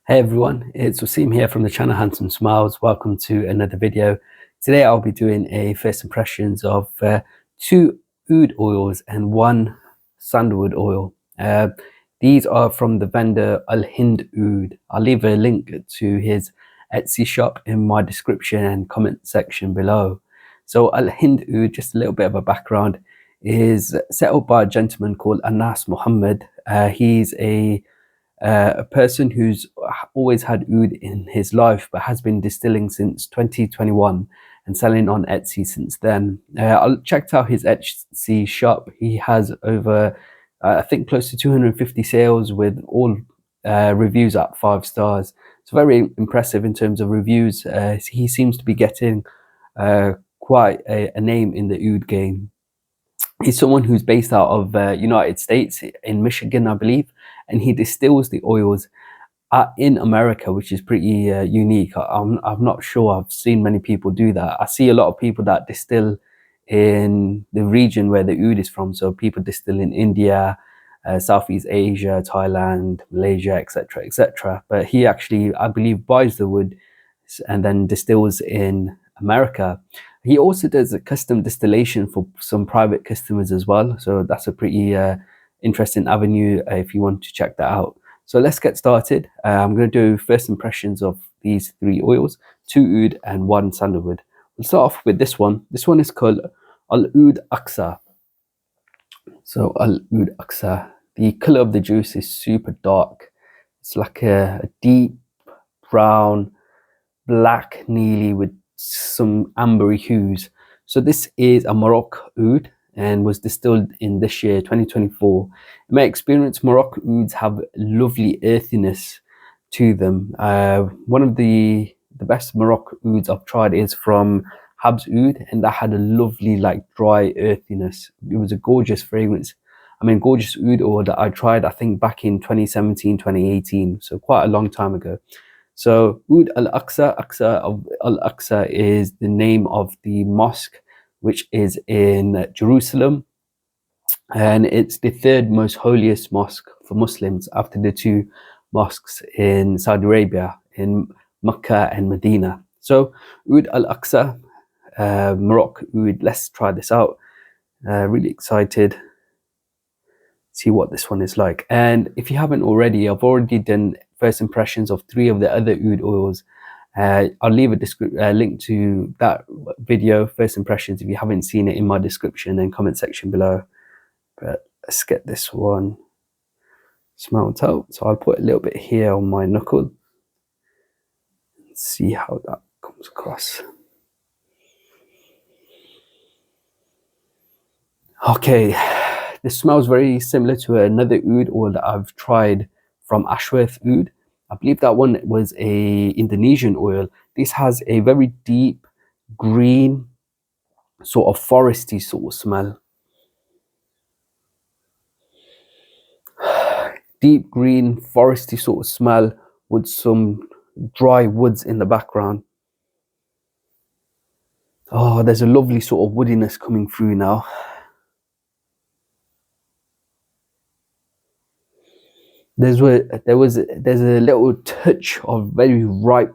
Hey everyone, it's Wasim here from the channel Handsome Smiles. Welcome to another video. Today I'll be doing a first impressions of two oud oils and one sandalwood oil. These are from the vendor AlHind Oud. I'll leave a link to his Etsy shop in my description and comment section below. So AlHind Oud, just a little bit of a background, is set up by a gentleman called Anas Muhammad. He's a person who's always had oud in his life but has been distilling since 2021 and selling on Etsy since then. I checked out his Etsy shop. He has over I think close to 250 sales with all reviews at 5 stars. It's very impressive in terms of reviews. He seems to be getting quite a name in the oud game. He's someone who's based out of United States in Michigan, I believe, and he distills the oils in America, which is pretty unique. I'm not sure I've seen many people do that. I see a lot of people that distill in the region where the oud is from. So people distill in India, Southeast Asia, Thailand, Malaysia, etc., etc. But he actually, I believe, buys the wood and then distills in America. He also does a custom distillation for some private customers as well. So that's a pretty interesting avenue if you want to check that out. So let's get started. I'm going to do first impressions of these three oils, two oud and one sandalwood. We'll start off with this one. This one is called Oud Al-Aqsa. So Oud Al-Aqsa. The color of the juice is super dark. It's like a deep brown, black, nearly with some ambery hues. So this is a Merauke oud and was distilled in this year 2024. In my experience, Merauke ouds have lovely earthiness to them. One of the best Merauke ouds I've tried is from Habs Oud, and that had a lovely like dry earthiness. It was a gorgeous fragrance. I mean, gorgeous oud oil that I tried, I think back in 2017, 2018, so quite a long time ago. So Oud Al-Aqsa, Al-Aqsa is the name of the mosque, which is in Jerusalem. And it's the third most holiest mosque for Muslims after the two mosques in Saudi Arabia, in Mecca and Medina. So Oud Al-Aqsa, Merauke oud, let's try this out. Really excited. See what this one is like. And if you haven't already, I've already done first impressions of 3 of the other oud oils. I'll leave a link to that video, first impressions, if you haven't seen it, in my description and comment section below. But let's get this one smelt out. So I'll put a little bit here on my knuckle. See how that comes across. Okay, this smells very similar to another oud oil that I've tried from Ashworth Oud. I believe that one was a Indonesian oil. This has a very deep green, sort of foresty sort of smell. Deep green, foresty sort of smell with some dry woods in the background. Oh, there's a lovely sort of woodiness coming through now. There's a little touch of very ripe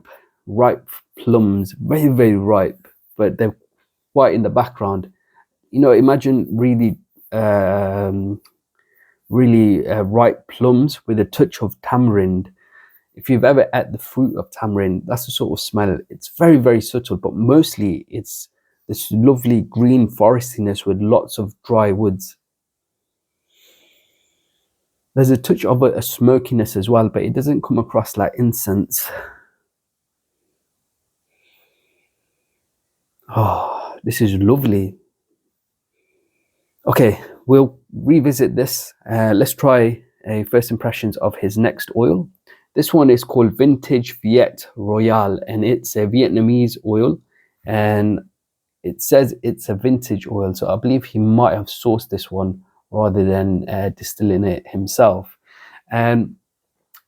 plums, very ripe, but they're quite in the background. You know, imagine really ripe plums with a touch of tamarind. If you've ever ate the fruit of tamarind, that's the sort of smell. It's very subtle, but mostly it's this lovely green forestiness with lots of dry woods. There's a touch of a smokiness as well, but it doesn't come across like incense. Oh, this is lovely. Okay, we'll revisit this. Let's try a first impressions of his next oil. This one is called Vintage Viet Royale, and it's a Vietnamese oil, and it says it's a vintage oil. So I believe he might have sourced this one rather than distilling it himself. And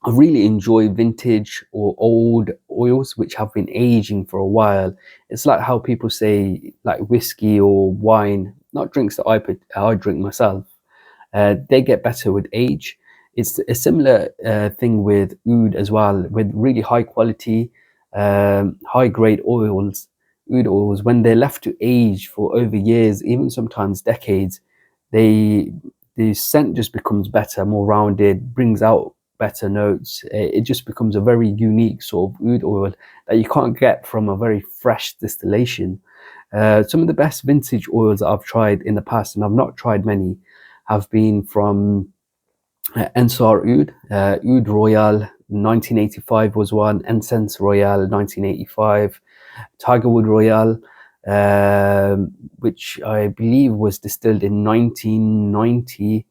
I really enjoy vintage or old oils which have been aging for a while. It's like how people say like whiskey or wine, not drinks that I drink myself. They get better with age. It's a similar thing with oud as well, with really high quality, high grade oils. Oud oils, when they're left to age for over years, even sometimes decades, they the scent just becomes better, more rounded, brings out better notes. It just becomes a very unique sort of oud oil that you can't get from a very fresh distillation. Some of the best vintage oils that I've tried in the past, and I've not tried many, have been from Ensar Oud. Oud Royale 1985 was one, Incense Royale 1985, Tigerwood Royale, which I believe was distilled in 1990.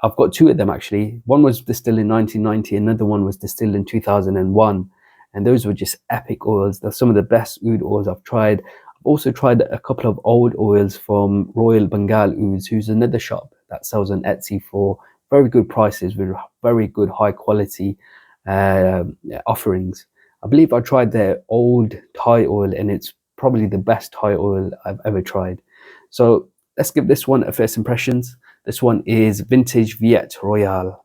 I've got two of them actually. One was distilled in 1990, another one was distilled in 2001. And those were just epic oils. They're some of the best oud oils I've tried. I've also tried a couple of old oils from Royal Bengal Ouds, who's another shop that sells on Etsy for very good prices with very good high quality offerings. I believe I tried their old Thai oil, and it's probably the best Thai oil I've ever tried. So let's give this one a first impressions. This one is vintage Viet Royale.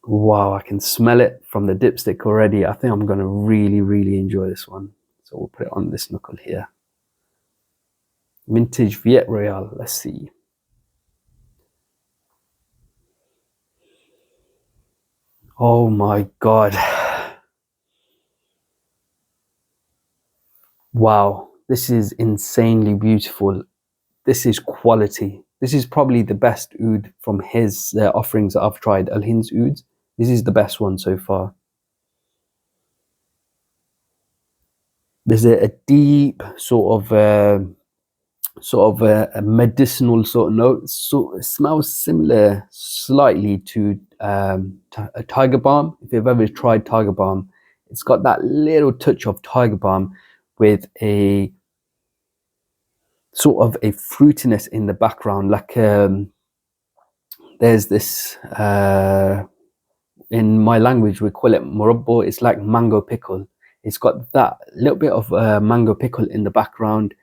Wow, I can smell it from the dipstick already. I think I'm going to really enjoy this one. So we'll put it on this knuckle here. Vintage Viet Royale. Let's see. Oh my God. Wow, this is insanely beautiful. This is quality. This is probably the best oud from his offerings that I've tried. AlHind's ouds. This is the best one so far. There's a deep sort of a medicinal sort of note. So it smells similar slightly to a Tiger Balm. If you've ever tried Tiger Balm, it's got that little touch of Tiger Balm with a sort of a fruitiness in the background. Like there's this in my language we call it murabbo. It's like mango pickle. It's got that little bit of mango pickle in the background,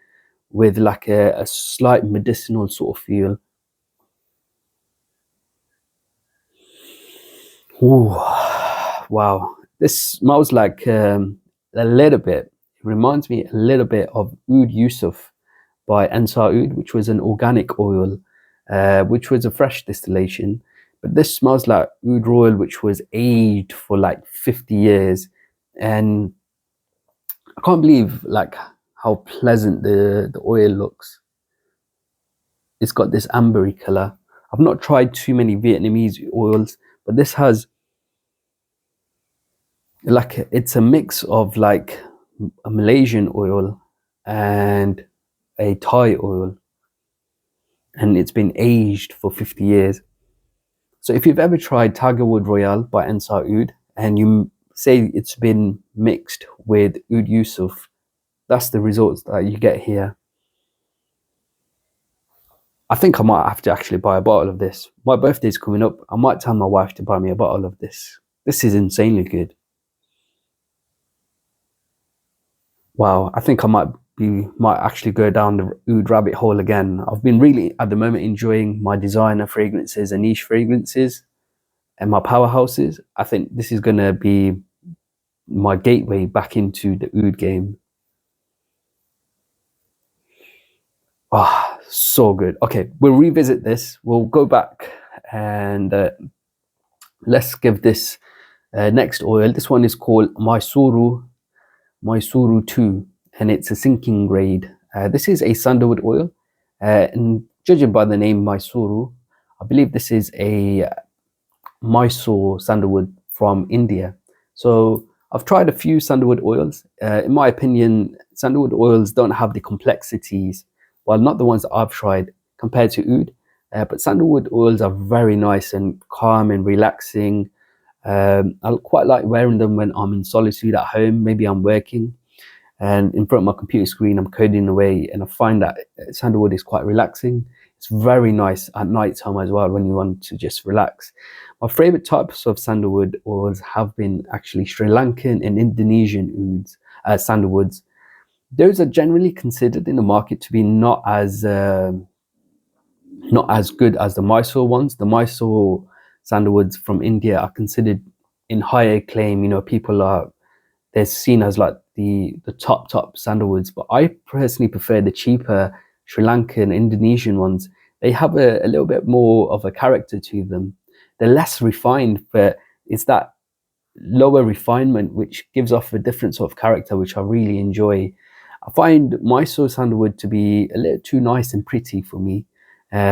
with like a slight medicinal sort of feel. Ooh, wow. This smells like a little bit, it reminds me a little bit of Oud Yusuf by Ensar Oud, which was an organic oil, which was a fresh distillation. But this smells like Oud Royal, which was aged for like 50 years. And I can't believe like how pleasant the oil looks. It's got this ambery color. I've not tried too many Vietnamese oils, but this has like, it's a mix of like a Malaysian oil and a Thai oil, and it's been aged for 50 years. So if you've ever tried Tigerwood Royale by Ensar Oud and you say it's been mixed with Oud Yusuf, that's the results that you get here. I think I might have to actually buy a bottle of this. My birthday's coming up. I might tell my wife to buy me a bottle of this. This is insanely good. Wow, I think I might actually go down the oud rabbit hole again. I've been really at the moment enjoying my designer fragrances and niche fragrances and my powerhouses. I think this is going to be my gateway back into the oud game. Ah, so good. Okay, we'll revisit this. We'll go back and let's give this next oil. This one is called Mysuru 2, and it's a sinking grade. This is a sandalwood oil, and judging by the name Mysuru, I believe this is a Mysore sandalwood from India. So I've tried a few sandalwood oils. In my opinion, sandalwood oils don't have the complexities, well, not the ones that I've tried compared to oud, but sandalwood oils are very nice and calm and relaxing. I quite like wearing them when I'm in solitude at home. Maybe I'm working and in front of my computer screen I'm coding away, and I find that sandalwood is quite relaxing. It's very nice at night time as well when you want to just relax. My favorite types of sandalwood oils have been actually Sri Lankan and Indonesian ouds, sandalwoods. Those are generally considered in the market to be not as good as the Mysore ones. The Mysore sandalwoods from India are considered in higher acclaim. You know, people are, they're seen as like the top sandalwoods. But I personally prefer the cheaper Sri Lankan, Indonesian ones. They have a little bit more of a character to them. They're less refined, but it's that lower refinement which gives off a different sort of character, which I really enjoy. I find Mysore sandalwood to be a little too nice and pretty for me.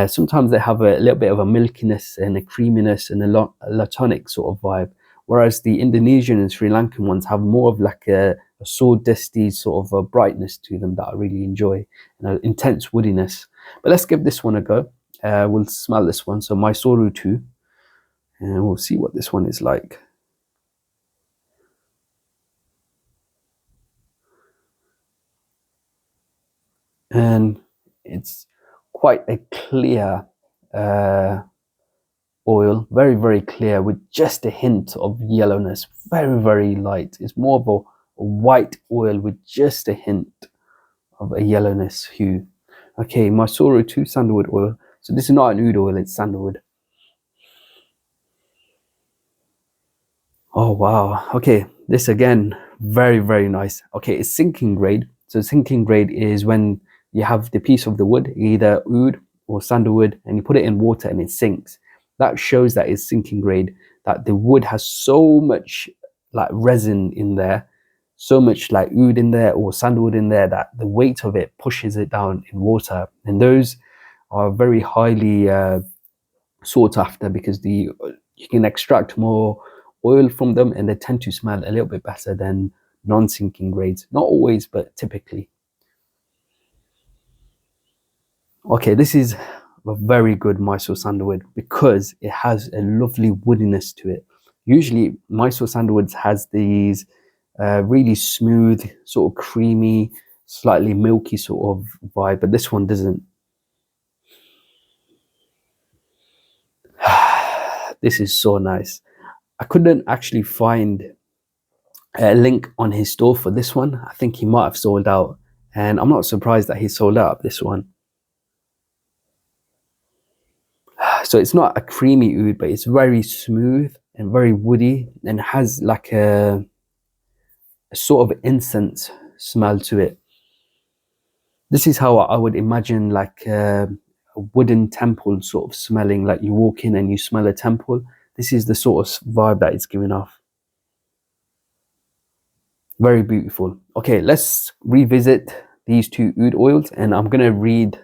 Sometimes they have a little bit of a milkiness and a creaminess and a latonic sort of vibe, whereas the Indonesian and Sri Lankan ones have more of like a sawdusty sort of a brightness to them that I really enjoy, and an intense woodiness. But let's give this one a go. We'll smell this one. So Mysuru 2, and we'll see what this one is like. And it's quite a clear oil, very clear, with just a hint of yellowness, very light. It's more of a white oil with just a hint of a yellowness hue. Okay, Mysuru 2 sandalwood oil. So this is not an oud oil, it's sandalwood. Oh wow, okay, this again, very nice. Okay, it's sinking grade. So sinking grade is when you have the piece of the wood, either oud or sandalwood, and you put it in water and it sinks. That shows that it's sinking grade, that the wood has so much like resin in there, so much like oud in there or sandalwood in there, that the weight of it pushes it down in water. And those are very highly sought after because you can extract more oil from them, and they tend to smell a little bit better than non-sinking grades. Not always, but typically. Okay, this is a very good Mysore sandalwood because it has a lovely woodiness to it. Usually Mysore sandalwoods has these really smooth, sort of creamy, slightly milky sort of vibe, but this one doesn't. This is so nice. I couldn't actually find a link on his store for this one. I think he might have sold out, and I'm not surprised that he sold out this one. So it's not a creamy oud, but it's very smooth and very woody, and has like a sort of incense smell to it. This is how I would imagine like a wooden temple sort of smelling, like you walk in and you smell a temple. This is the sort of vibe that it's giving off. Very beautiful. Okay, let's revisit these two oud oils, and I'm going to read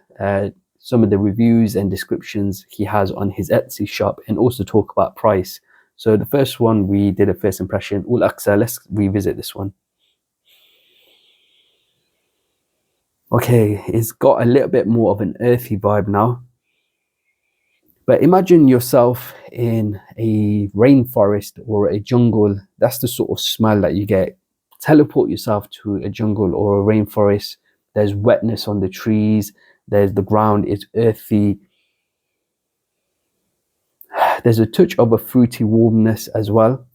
some of the reviews and descriptions he has on his Etsy shop, and also talk about price. So the first one, we did a first impression, Oud Al-Aqsa. Let's revisit this one. Okay, it's got a little bit more of an earthy vibe now. But imagine yourself in a rainforest or a jungle. That's the sort of smell that you get. Teleport yourself to a jungle or a rainforest. There's wetness on the trees. There's the ground is earthy. There's a touch of a fruity warmness as well.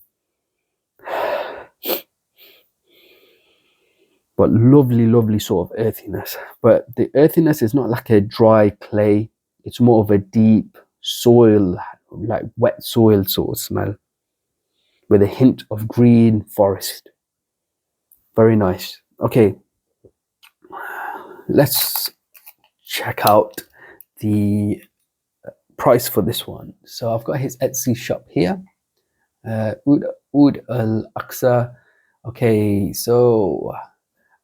But lovely sort of earthiness. But the earthiness is not like a dry clay. It's more of a deep soil, like wet soil sort of smell, with a hint of green forest. Very nice. Okay, let's check out the price for this one. So I've got his Etsy shop here, Oud Al-Aqsa. Okay, so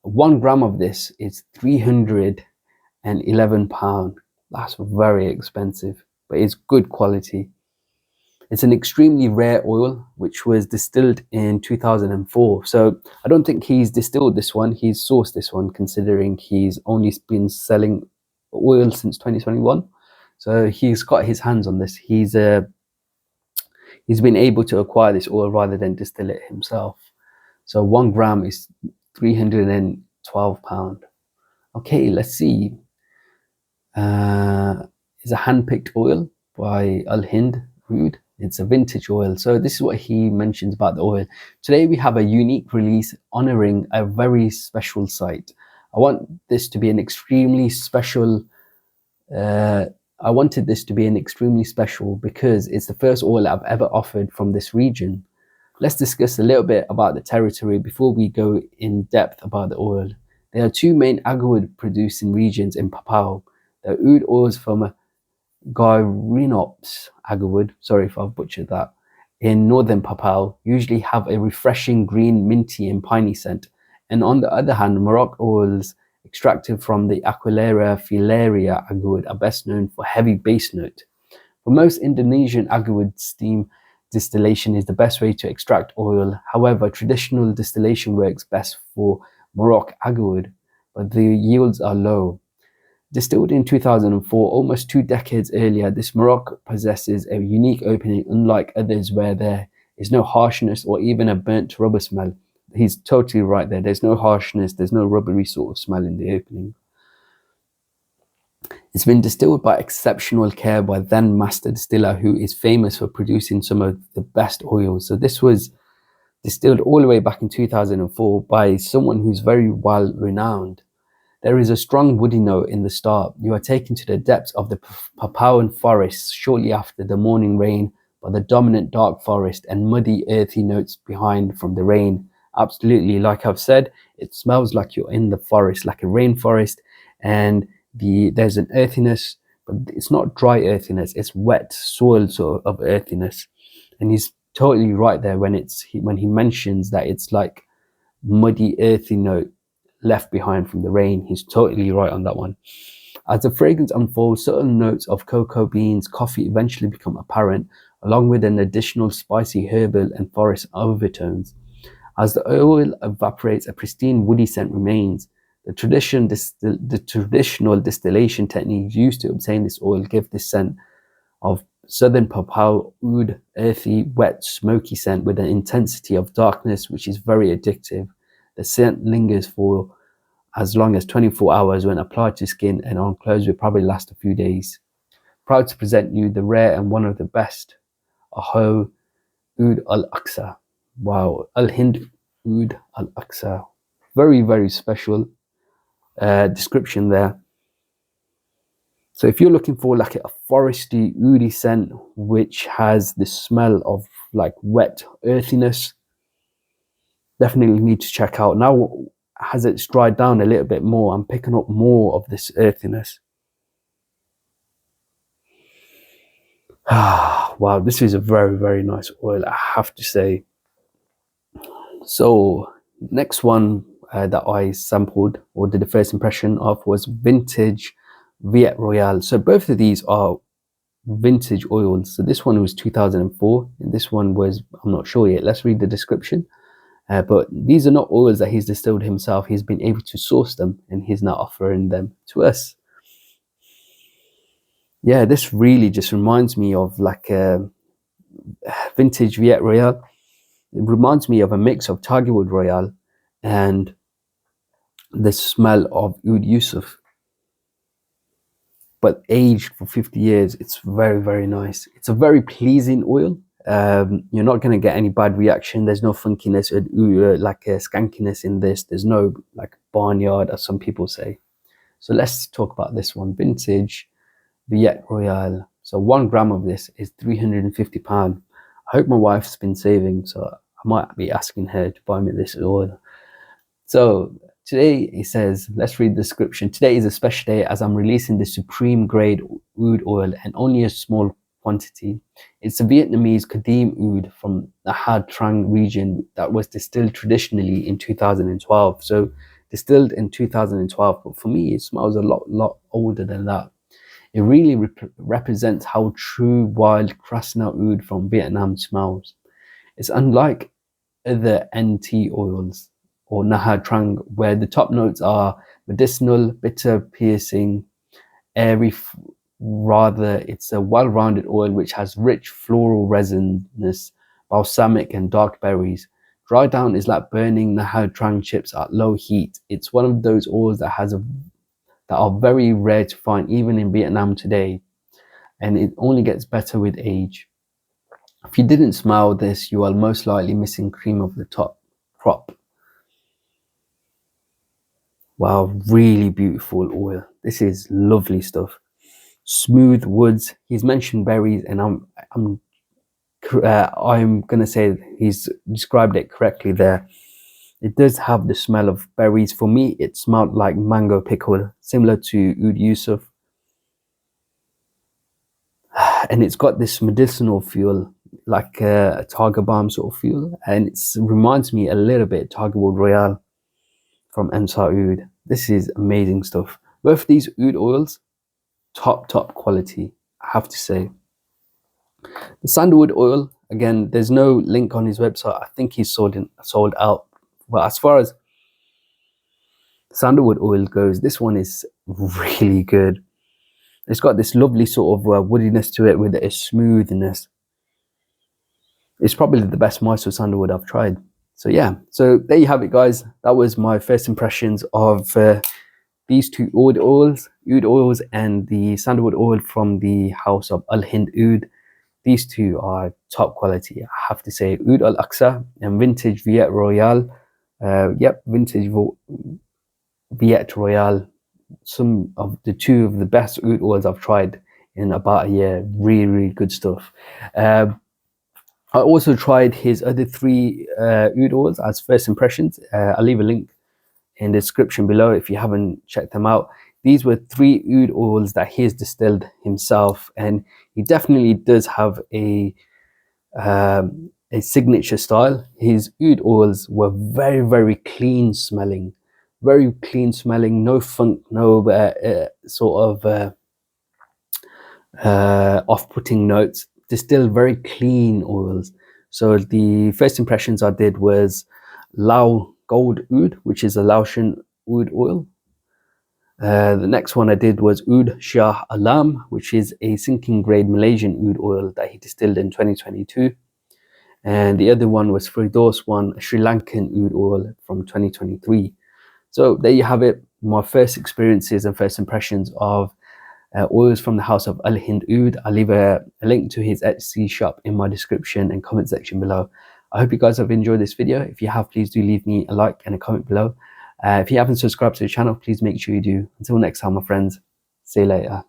1 gram of this is £311. That's very expensive, but it's good quality. It's an extremely rare oil which was distilled in 2004. So I don't think he's distilled this one, he's sourced this one, considering he's only been selling oil since 2021. So he's got his hands on this. He's been able to acquire this oil rather than distill it himself. So 1 gram is £312. Okay, let's see. It's a hand-picked oil by AlHind Oud. It's a vintage oil. So this is what he mentions about the oil. Today we have a unique release honoring a very special site. I want this to be an extremely special I wanted this to be an extremely special because it's the first oil I've ever offered from this region. Let's discuss a little bit about the territory before we go in depth about the oil. There are two main agarwood producing regions in Papua. The oud oils from Gyronops agarwood, sorry if I've butchered that, in northern Papua usually have a refreshing green, minty and piney scent. And on the other hand, Merauke oils extracted from the Aquilera filaria agarwood are best known for heavy base note. For most Indonesian agarwood, steam distillation is the best way to extract oil. However, traditional distillation works best for Merauke agarwood, but the yields are low. Distilled in 2004, almost 2 decades earlier, this Merauke possesses a unique opening, unlike others where there is no harshness or even a burnt rubber smell. He's totally right there. There's no harshness, there's no rubbery sort of smell in the opening. It's been distilled by exceptional care by then master distiller who is famous for producing some of the best oils. So this was distilled all the way back in 2004 by someone who's very well renowned. There is a strong woody note in the start. You are taken to the depths of the Papuan forests shortly after the morning rain by the dominant dark forest and muddy earthy notes behind from the rain. Absolutely, like I've said, it smells like you're in the forest, like a rainforest, and there's an earthiness, but it's not dry earthiness, it's wet soil sort of earthiness. And he's totally right there when he mentions that it's like muddy earthy note left behind from the rain. He's totally right on that one. As the fragrance unfolds, certain notes of cocoa beans, coffee eventually become apparent, along with an additional spicy herbal and forest overtones. As the oil evaporates, a pristine woody scent remains. The traditional distillation techniques used to obtain this oil give this scent of southern Papua oud, earthy, wet, smoky scent with an intensity of darkness which is very addictive. The scent lingers for as long as 24 hours when applied to skin, and on clothes will probably last a few days. Proud to present you the rare and one of the best Oud Al-Aqsa. Wow, AlHind Oud Al-Aqsa. Very, very special description there. So if you're looking for like a foresty, oody scent which has the smell of like wet earthiness, definitely need to check out. Now, as it's dried down a little bit more, I'm picking up more of this earthiness. Wow, this is a very, very nice oil, I have to say. So next one that I sampled or did the first impression of was vintage Viet Royale. So both of these are vintage oils. So this one was 2004 and this one was, I'm not sure yet. Let's read the description. But these are not oils that he's distilled himself. He's been able to source them and he's now offering them to us. Yeah, this really just reminds me of like a vintage Viet Royale. It reminds me of a mix of Tigerwood Royale and the smell of Oud Yusuf, but aged for 50 years. It's very, very nice. It's a very pleasing oil. You're not going to get any bad reaction. There's no funkiness or like a skankiness in this. There's no like barnyard, as some people say. So let's talk about this one, vintage Viet Royale. So 1 gram of this is £350. I hope my wife's been saving, so I might be asking her to buy me this oil. So today it says, let's read the description. Today is a special day as I'm releasing the supreme grade oud oil and only a small quantity. It's a Vietnamese Kadim oud from the Had Trang region that was distilled traditionally in 2012. So distilled in 2012, but for me it smells a lot older than that. It really represents how true wild Krasna oud from Vietnam smells. It's unlike other NT oils or Nha Trang, where the top notes are medicinal, bitter, piercing, airy. Rather, it's a well-rounded oil which has rich floral resinous, balsamic and dark berries. Drydown is like burning Nha Trang chips at low heat. It's one of those oils that are very rare to find even in Vietnam today, and it only gets better with age. If you didn't smell this, you are most likely missing cream of the top crop. Wow, really beautiful oil. This is lovely stuff. Smooth woods. He's mentioned berries, and I'm gonna say he's described it correctly there. It does have the smell of berries. For me, it smelled like mango pickle, similar to Oud Yusuf. And it's got this medicinal feel, like a Tiger Balm sort of feel. And it reminds me a little bit of Tigerwood Royale from Ensar Oud. This is amazing stuff. Both these oud oils, top quality, I have to say. The sandalwood oil, again, there's no link on his website. I think he's sold out. But as far as sandalwood oil goes, this one is really good. It's got this lovely sort of woodiness to it with a smoothness. It's probably the best Mysuru sandalwood I've tried. So yeah, so there you have it, guys. That was my first impressions of these two oud oils, and the sandalwood oil from the house of AlHind Oud. These two are top quality, I have to say. Oud Al-Aqsa and vintage Viet Royale. Vintage Viet Royale. Some of the two of the best oud oils I've tried in about a year. Really good stuff. I also tried his other three oud oils as first impressions. I'll leave a link in the description below if you haven't checked them out. These were 3 oud oils that he has distilled himself, and he definitely does have a signature style. His oud oils were very clean smelling, no funk, no sort of off-putting notes. Distilled very clean oils. So the first impressions I did was Lao Gold Oud, which is a Laotian oud oil. The next one I did was Oud Shah Alam, which is a sinking grade Malaysian oud oil that he distilled in 2022. And the other one was Firdaus One, a Sri Lankan oud oil from 2023. So there you have it, my first experiences and first impressions of oils from the house of AlHind Oud. I'll leave a link to his Etsy shop in my description and comment section below. I hope you guys have enjoyed this video. If you have, please do leave me a like and a comment below. If you haven't subscribed to the channel, please make sure you do. Until next time, my friends, see you later.